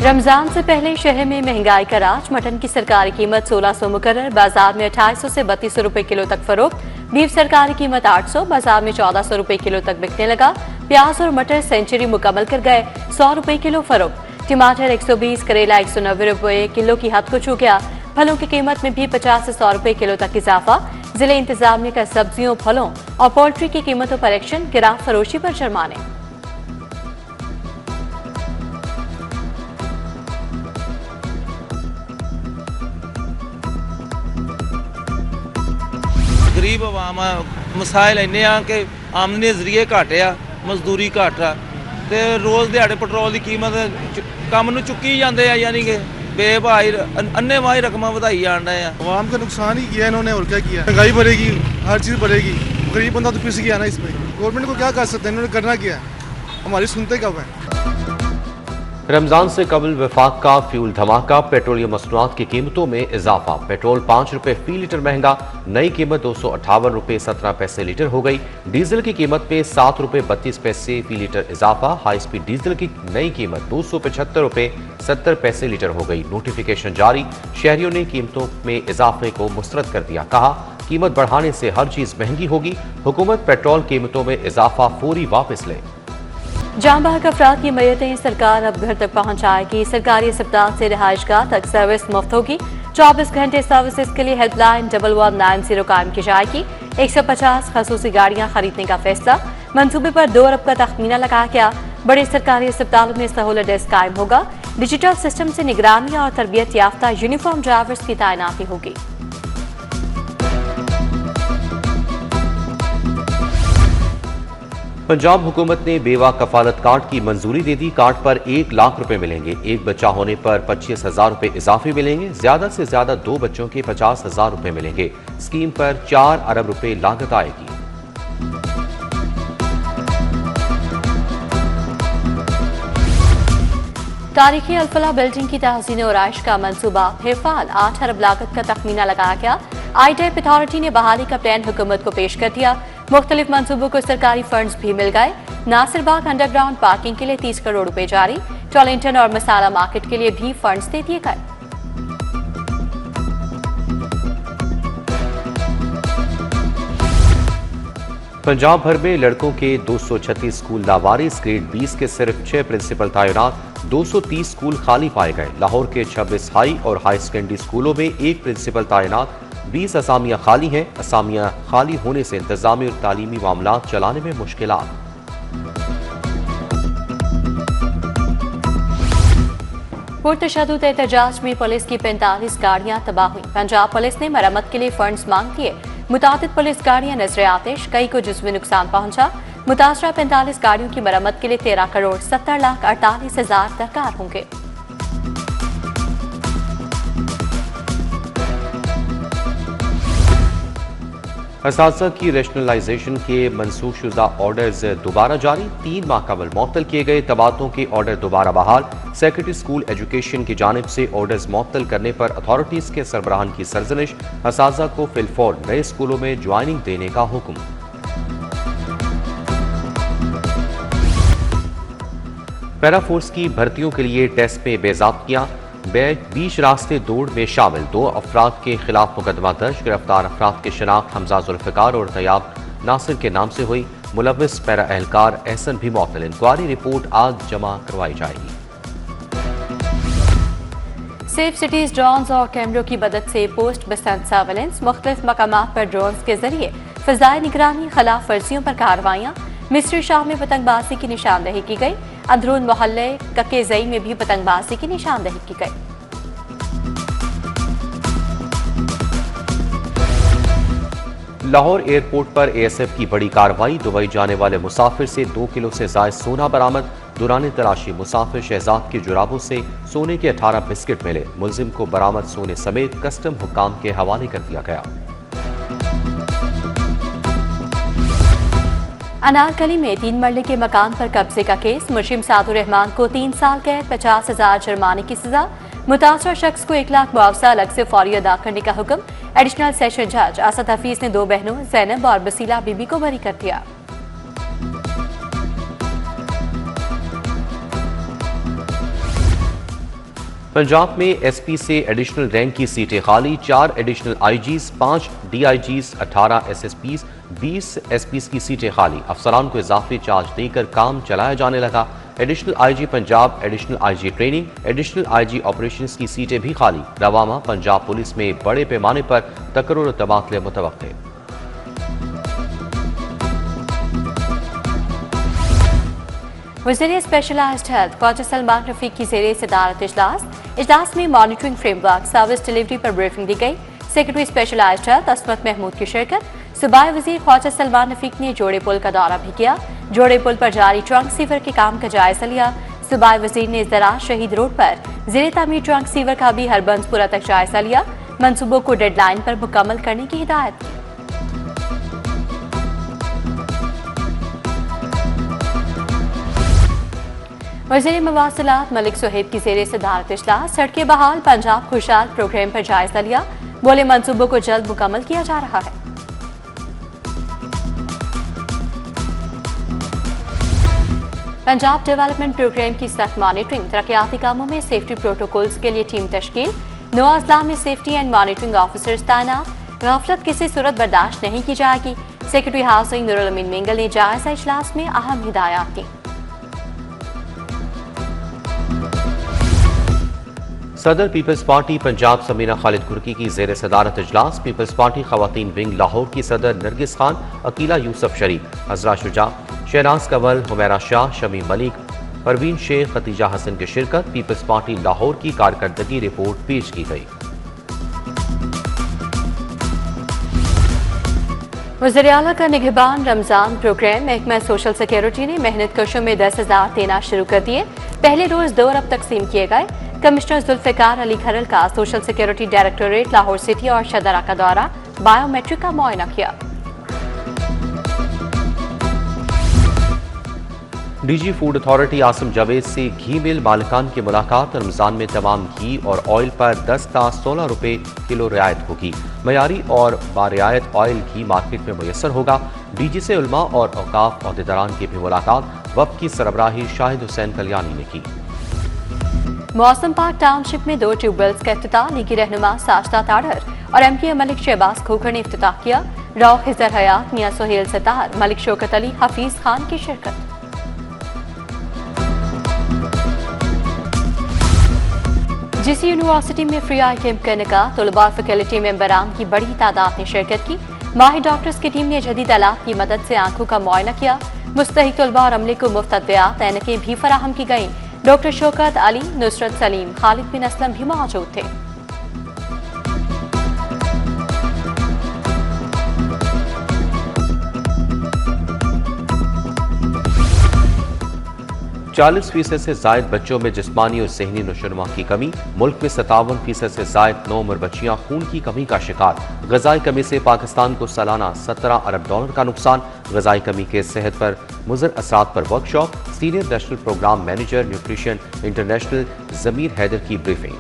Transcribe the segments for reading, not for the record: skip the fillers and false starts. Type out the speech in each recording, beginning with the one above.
रमजान से पहले शहर में महंगाई का राज। मटन की सरकारी कीमत 1600 मुकर्रर, बाजार में 2800 से 3200 रुपए किलो तक फरोख्त। बीफ सरकारी कीमत 800, बाजार में 1400 रुपए किलो तक बिकने लगा। प्याज और मटर सेंचुरी मुकम्मल कर गए, 100 रुपए किलो फरोख्त। टमाटर 120, करेला 190 रुपए किलो की हद को छू गया। फलों की कीमत में भी 50 से 100 रुपए किलो तक इजाफा। जिले इंतजामिया का सब्जियों, फलों और पोल्ट्री की कीमतों पर एक्शन, गिराव फरोशी पर जुर्माने। गरीब आवाम मसाइल इन्ने आ कि आमदनी जरिए घट आ, मजदूरी घट आ, ते रोज़ दिहाड़े पेट्रोल की कीमत कम नूं चुक्की जाते हैं, यानी कि बेभाई अन्नेवाही रकम वधाई जान रहे हैं। आवाम का नुकसान ही किया इन्होंने, और क्या किया। महंगाई बढ़ेगी, हर चीज़ बढ़ेगी, गरीब बंदा तो पिस गया ना इसमें। गवर्नमेंट को क्या कर सकते हैं, इन्होंने करना क्या है, हमारी सुनते कब है। रमजान से कबल वफाक का फ्यूल धमाका, पेट्रोलियम मसनूआत की कीमतों में इजाफा। पेट्रोल 5 रुपए फी लीटर महंगा, नई कीमत 258 रुपए 17 पैसे लीटर हो गई। डीजल की कीमत में 7 रुपए 32 पैसे फी लीटर इजाफा। हाई स्पीड डीजल की नई कीमत 275 रुपए 70 पैसे लीटर हो गई। नोटिफिकेशन जारी, शहरियों ने कीमतों में इजाफे को मुस्तरद कर दिया। कहा, कीमत बढ़ाने से हर चीज महंगी होगी। हुकूमत पेट्रोल कीमतों में इजाफा फौरी वापस ले। जाम बहक अफराद की मैयतें सरकार अब घर तक पहुंचाएगी। सरकारी अस्पताल से रिहाइशगाह तक सर्विस मुफ्त होगी। 24 घंटे सर्विसेज के लिए हेल्पलाइन 1190 कायम की जाएगी। 150 खसूसी गाड़ियां खरीदने का फैसला। मंसूबे पर 2 अरब का तखमीना लगाया गया। बड़े सरकारी अस्पतालों में सहूलत डेस्क कायम होगा। डिजिटल सिस्टम से निगरानी और तरबियत याफ्ता यूनिफॉर्म ड्राइवर्स की तैनाती होगी। पंजाब हुकूमत ने बेवा कफालत कार्ड की मंजूरी दे दी। कार्ड पर 1 लाख रुपए मिलेंगे। एक बच्चा होने पर 25,000 रुपए इजाफी मिलेंगे। ज्यादा से ज्यादा 2 बच्चों के 50,000 रुपए मिलेंगे। स्कीम पर 4 अरब रुपए लागत आएगी। तारीखी अल्फला बिल्डिंग की तहसीन और आइश का मंसूबा फिलहाल 8 अरब लागत का तखमीना लगाया गया। आईटेप अथॉरिटी ने बहाली का प्लान हुकूमत को पेश कर दिया। मुख्तलिफ मंसूबों को सरकारी फंड्स भी मिल गए। नासिरबाग अंडरग्राउंड पार्किंग के लिए 30 करोड़ रुपए जारी। टॉलिंगटन और मसाला मार्केट के लिए भी फंड्स दे दिए गए। पंजाब भर में लड़कों के 236 स्कूल लावारिस, ग्रेड 20 के सिर्फ 6 प्रिंसिपल तैनात। 230 स्कूल खाली पाए गए। लाहौर के 26 हाई और हाई सेकेंडरी स्कूलों में 1 प्रिंसिपल तैनात। 20 असामियां खाली हैं। असामियां खाली होने से इंतजामी और तालीमी मामलात चलाने में मुश्किलात। पुरतशद्दुद एहतजाज में पुलिस की 45 गाड़ियां तबाह हुई। पंजाब पुलिस ने मरम्मत के लिए फंड्स मांग दिए। मुतादिद पुलिस गाड़ियां नजर आतिश, कई को जिस्मी नुकसान पहुंचा। मुतासरा 45 गाड़ियों की मरम्मत के लिए 13 करोड़ 70 लाख 48 हजार दरकार होंगे। असातिज़ा की रैशनलाइजेशन के मनसूखशुदा ऑर्डर्स दोबारा जारी। 3 माह कबल मुअत्तल किए गए तबादलों के ऑर्डर दोबारा बहाल। सेक्रेटरी स्कूल एजुकेशन की जानिब से ऑर्डर्स मुअत्तल करने पर अथॉरिटीज के सरबराहान की सरजनिश। असातिज़ा को फिलफौर नए स्कूलों में ज्वाइनिंग देने का हुक्म। पैराफोर्स की भर्तियों के लिए टेस्ट में बेज़ाब्तियां। 20 रास्ते दौड़ में शामिल 2 अफराद के खिलाफ मुकदमा दर्ज। गिरफ्तार अफराद की शनाख्त हमजा जुल्फ़िकार और तैयाब नासिर के नाम से हुई। मुलव्विस पैरा एहलकार एहसन भी मुअत्तल। इंक्वायरी रिपोर्ट आज जमा करवाई जाएगी। सेफ सिटीज ड्रोन्स और कैमरों की मदद से पोस्ट बसंत सर्वेलेंस। मुख्तलिफ मकामात पर ड्रोन्स के जरिए फ़ज़ाई निगरानी, खिलाफ वर्जियों पर कार्रवाइयाँ। मिस्री शाह में पतंगबाजी की निशानदही की गई। अंदरून मोहल्ले ककेजई में भी पतंगबाजी की निशानदही की गई। लाहौर एयरपोर्ट पर एएसएफ की बड़ी कार्रवाई। दुबई जाने वाले मुसाफिर से 2 किलो से जायद सोना बरामद। दौरान तलाशी मुसाफिर शहजाद की जुराबों से सोने के 18 बिस्किट मिले। मुलजिम को बरामद सोने समेत कस्टम हुक्काम के हवाले कर दिया गया। अनारकली में 3 मरले के मकान पर कब्जे का केस। मुर्शिद सादुर रहमान को 3 साल कैद, 50,000 जुर्माने की सजा। मुतासर शख्स को 1 लाख मुआवजा अलग से फौरी अदा करने का हुक्म। एडिशनल सेशन जज असद हफीज ने 2 बहनों जैनब और बसीला बीबी को बरी कर दिया। पंजाब में एसपी से एडिशनल रैंक की सीटें खाली, 4 एडिशनल आईजीज, 5 डीआईजीज, 18 एसएसपीज, 20 एसपीज की सीटें खाली। अफसरान को इजाफी चार्ज देकर काम चलाया जाने लगा। Additional IG Punjab, additional IG training, additional IG operations की सीटें भी खाली। रवामा पंजाब पुलिस में बड़े पैमाने पर तकर्रुर तबादले मुतवक्के। वज़ीर स्पेशलाइज्ड हेल्थ ख्वाजा सलमान रफीक की ज़ेरे सदारत इजलास में मॉनिटरिंग फ्रेमवर्क सर्विस डिलीवरी पर ब्रीफिंग दी गई। सेक्रेटरी स्पेशलाइज्ड हेल्थ असमत महमूद की शिरकत। सूबाई वज़ीर ख्वाजा सलमान रफीक ने जोड़े पुल का दौरा भी किया। जोड़े पुल पर जारी ट्रंक सीवर के काम का जायजा लिया। सूबाई वज़ीर ने ज़रा शहीद रोड पर ज़ेरे तामीर ट्रंक सीवर का भी हरबंसपुरा तक जायजा लिया। मनसूबों को डेडलाइन पर मुकम्मल करने की हिदायत की। वज़ीर मवासिलात मलिक सुहेब की ज़ेरे सदारत इजलास सड़कें बहाल पंजाब खुशहाल प्रोग्राम पर जायजा लिया। बोले मंसूबों को जल्द मुकम्मल किया जा रहा है। पंजाब डेवलपमेंट प्रोग्राम की सख्त मॉनिटरिंग, तरक्याती कामों में सेफ्टी प्रोटोकॉल्स के लिए टीम तश्कील, 9 अजला में सेफ्टी एंड मॉनिटरिंग ऑफिसर्स तैनात। गफलत किसी सूरत बर्दाश्त नहीं की जाएगी। सेक्रेटरी हाउसिंग नूरुल अमीन मिंगल ने जायजा इजलास में अहम हिदायत दी। सदर पीपल्स पार्टी पंजाब समीना खालिद कुर्की की ज़ेर सदारत इजलास। पीपल्स पार्टी खवातीन विंग लाहौर की सदर नरगिस खान, अकीला यूसुफ शरीफ, हजरा शुजा, शहनाज कंवल, हुमैरा शाह, शमी मलिक, परवीन शेख, खतीजा हसन की शिरकत। पीपल्स पार्टी लाहौर की कारकर्दगी रिपोर्ट पेश की गई। वज़ीर आला का निगहबान रमजान प्रोग्राम महकमा सोशल सिक्योरिटी ने मेहनत कशों में 10,000 देना शुरू कर दिए। पहले रोज 2 अरब तकसीम किए गए। कमिश्नर जुल्फ़िकार अली खरल का social security directorate Lahore city और शदरा का दौरा, बायोमेट्रिक का मुआयना किया। DG food authority Asim Javed से घी मिल मालिकान की मुलाकात। रमजान में तमाम घी और ऑयल पर 10 ता 16 रुपए किलो रियायत होगी। मयारी और बारियायत ऑयल घी मार्केट में मुयसर होगा। डीजी से उलमा और औकाफ अहदेदारान की भी मुलाकात वफ़द की सरबराही शाहिद हुसैन कल्याणी ने की। मौसम पार्क टाउनशिप में 2 ट्यूबवेल्स का इफ्तिताह लीगी रहनुमा साजदा ताड़र और एमपी मलिक शहबाज खोखर ने इफ्तिताह किया। रौ खिजर हयात, मियां सोहेल सतार, मलिक शौकत अली, हफीज खान की शिरकत। जिसी यूनिवर्सिटी में फ्री आई कैंप करने का तलबा फैकल्टी मेंबरान की बड़ी तादाद ने शिरकत की। माहिर डॉक्टर्स की टीम ने जदीद आलात की मदद से आंखों का मुआयना किया। मुस्तहिक तलबा और अमले को मुफ्त अद्वियात ऐनकें भी फराहम की गईं। डॉक्टर शौकत अली, नुसरत सलीम, खालिद बिन असलम भी मौजूद थे। चालीस फीसद से जायद बच्चों में जिस्मानी और ज़हनी नशोनुमा की कमी। मुल्क में 57% से जायद नौ उम्र बच्चियां खून की कमी का शिकार। ग़िज़ाई कमी से पाकिस्तान को सालाना $17 अरब का नुकसान। ग़िज़ाई कमी के सेहत पर मुज़र असरात पर workshop. Senior national programme manager nutrition international Zameer Haider की ब्रीफिंग।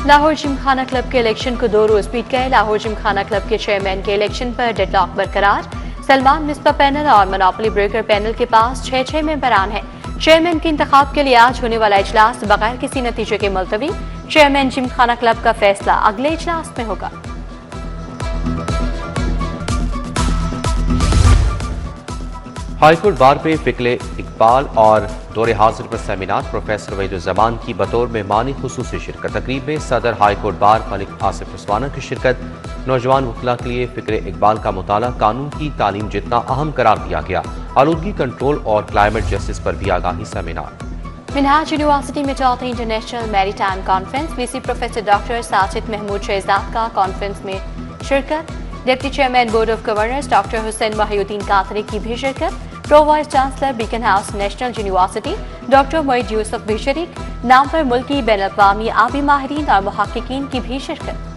लाहौर जिमखाना क्लब के इलेक्शन को 2 रोज बीत गए। लाहौर जिमखाना क्लब के चेयरमैन के इलेक्शन पर डेडलॉक बरकरार। सलमान मिसबा पैनल और मोनोपोली ब्रेकर पैनल के पास 6 मेंबरान हैं। चेयरमैन के इंतखाब के लिए आज होने वाला इजलास बगैर किसी नतीजे के मुलतवी। चेयरमैन जिमखाना क्लब का फैसला अगले इजलास में होगा। हाईकोर्ट बार पे फ़िक्रे इकबाल और दौरे हाजिर पर सेमिनार। प्रोफेसर वहीदुज़्ज़मान की बतौर मेहमान खुसूसी शिरकत। तकरीब में सदर हाईकोर्ट बार मलिक आसिफ उस्माना की शिरकत। नौजवान वकला के लिए फ़िक्रे इकबाल का मुताला कानून की तालीम जितना अहम करार दिया गया। आलूदगी कंट्रोल और क्लाइमेट जस्टिस पर भी आगाही सेमिनार। मिनहाज यूनिवर्सिटी में 4th international maritime conference. VC professor doctor Sajid Mahmood Shahzad का कॉन्फ्रेंस में शिरकत। Deputy chairman board of governors doctor Hussain Waheeduddin Katri की भी शिरकत। Pro vice chancellor Beaconhouse national university doctor Moeed Yusuf भी शरीक। नाम पर मुल्की बैन अक़वामी आबी माहिरीन और मुहक्किकीन की भी शिरकत।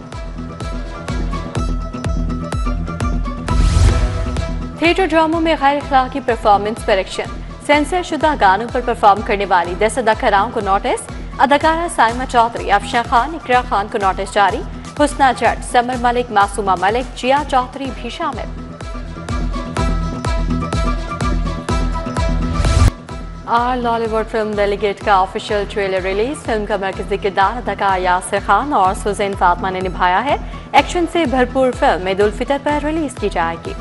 थिएटर ड्रामों में गैर अखलाकी परफॉर्मेंस पर एक्शन। सेंसर शुदा गानों पर परफॉर्म करने वाली 10 अदाकाराओं को नोटिस। अदाकारा साइमा चौधरी, अफशा खान, इकरा खान को नोटिस जारी। हुस्ना जट, समर मलिक, मासूमा मलिक, जिया चौधरी भी शामिल। और लॉलीवुड फिल्म डेलीगेट का ऑफिशियल ट्रेलर रिलीज। फिल्म का मरकजी किरदार अदाकार यासिर खान और सुजैन फातिमा ने निभाया है। एक्शन से भरपूर फिल्म ईद उल फितर पर रिलीज की जाएगी।